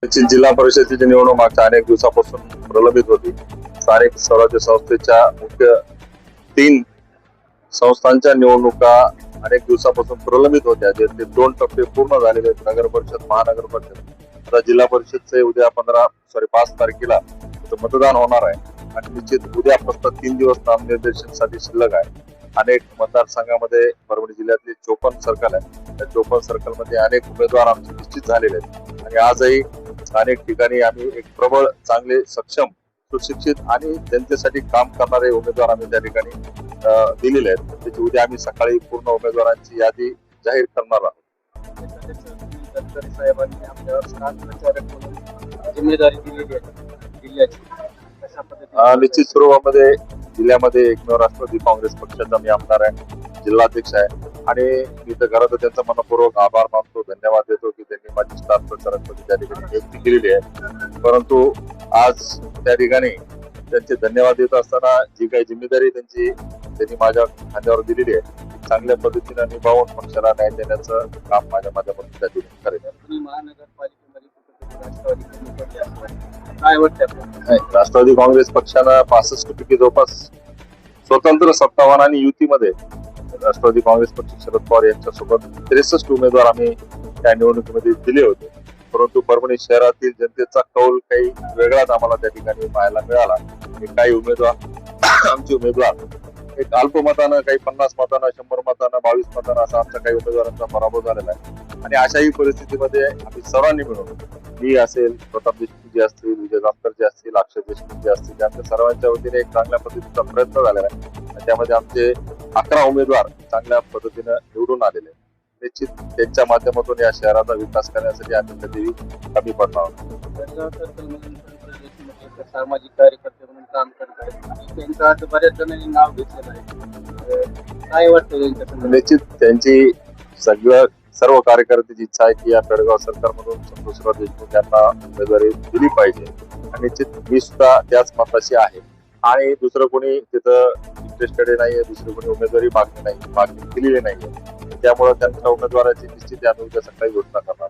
जिल्हा परिषदेची निवडणूक मागच्या अनेक दिवसापासून प्रलंबित होती. स्थानिक स्वराज्य संस्थेच्या मुख्य 3 संस्थांच्या निवडणुका अनेक दिवसापासून प्रलंबित होत्या. ते 2 टप्पे पूर्ण झालेले आहेत. नगर परिषद, महानगर परिषद. आता जिल्हा परिषदचे उद्या 5 तारखेला मतदान होणार आहे आणि निश्चित उद्यापासून 3 दिवस नामनिर्देशनासाठी शिल्लक आहे. अनेक मतदारसंघामध्ये परभणी जिल्ह्यातले 54 सर्कल आहे. त्या 54 सर्कल मध्ये अनेक उमेदवार आमचे निश्चित झालेले आहेत आणि आजही अनेक ठिकाणी आम्ही एक प्रबळ, चांगले, सक्षम, सुशिक्षित आणि जनतेसाठी काम करणारे उमेदवार आम्ही त्या ठिकाणी दिलेले आहेत. त्याची उद्या आम्ही सकाळी पूर्ण उमेदवारांची यादी जाहीर करणार आहोत. गडकरी साहेबांनी आपल्यावर स्थान प्रचारक म्हणून जिम्मेदारी दिलेली आहे जिल्ह्याची. कशा पद्धतीने निश्चित स्वरूपामध्ये जिल्ह्यामध्ये एकमेव राष्ट्रवादी काँग्रेस पक्षाचा मी आमदार आहे, जिल्हाध्यक्ष आहे आणि मी तर खरं तर त्यांचा मनपूर्वक आभार मानतो, धन्यवाद देतो की त्यांनी माझी स्टार प्रचारकपदी त्या ठिकाणी नियुक्ती केलेली आहे. परंतु आज त्या ठिकाणी त्यांचे धन्यवाद देत असताना जी काही जिम्मेदारी त्यांनी माझ्या खांद्यावर दिलेली आहे, चांगल्या पद्धतीने निभावून पक्षाला न्याय देण्याचं काम माझ्या माध्यमातून त्या ठिकाणी करेल. तुम्ही महानगरपालिकेमध्ये कुठेतरी राष्ट्रवादी निवडली असं काय वाटतं आपल्याला? राष्ट्रवादी काँग्रेस पक्षानं 65 पैकी जवळपास स्वतंत्र, सत्तावान आणि युतीमध्ये राष्ट्रवादी काँग्रेस पक्ष शरद पवार यांच्यासोबत 63 उमेदवार आम्ही त्या निवडणुकीमध्ये दिले होते. परंतु परभणी शहरातील जनतेचा कौल काही वेगळाच आम्हाला त्या ठिकाणी पाहायला मिळाला. काही उमेदवार आमचे उमेदवार एक अल्पमतानं, काही 50 मतानं, 100 मतानं, 22 मतानं असा आमच्या काही उमेदवारांचा पराभव झालेला आहे आणि अशाही परिस्थितीमध्ये आम्ही सर्वांनी मिळून, मी असेल, प्रताप देशमुख जे असतील, विजय जामकर जे असतील, अक्षय देशमुख जे असतील, त्यांच्या सर्वांच्या वतीने एक चांगल्या पद्धतीचा प्रयत्न झालेला आहे. त्यामध्ये आमचे 11 उमेदवार चांगल्या पद्धतीने निवडून आलेले आहेत. निश्चित त्यांच्या माध्यमातून या शहराचा विकास करण्यासाठी आम्ही कधीही कमी पडणार आहोत. गडगाव सर्कलमधून सामाजिक कार्यकर्ते म्हणून काम करत आहेत. त्यांचं आता बऱ्याच जणांनी नाव घेतलेलं आहे. काय वाटतं त्यांच्या संदर्भात? निश्चित त्यांची सर्व कार्यकर्त्याची इच्छा आहे की या पेडगाव सरकारमधून संतोषराव देशमुख यांना उमेदवारी दिली पाहिजे आणि निश्चित मी सुद्धा त्याच मताशी आहे आणि दुसरं कोणी तिथं इंटरेस्टेड नाहीये, दुसरी कोणी उमेदवारी मागणी केलेली नाहीये. त्यामुळे त्यांच्या उमेदवाराची निश्चित आम्ही उद्या सकाळी घोषणा करणार.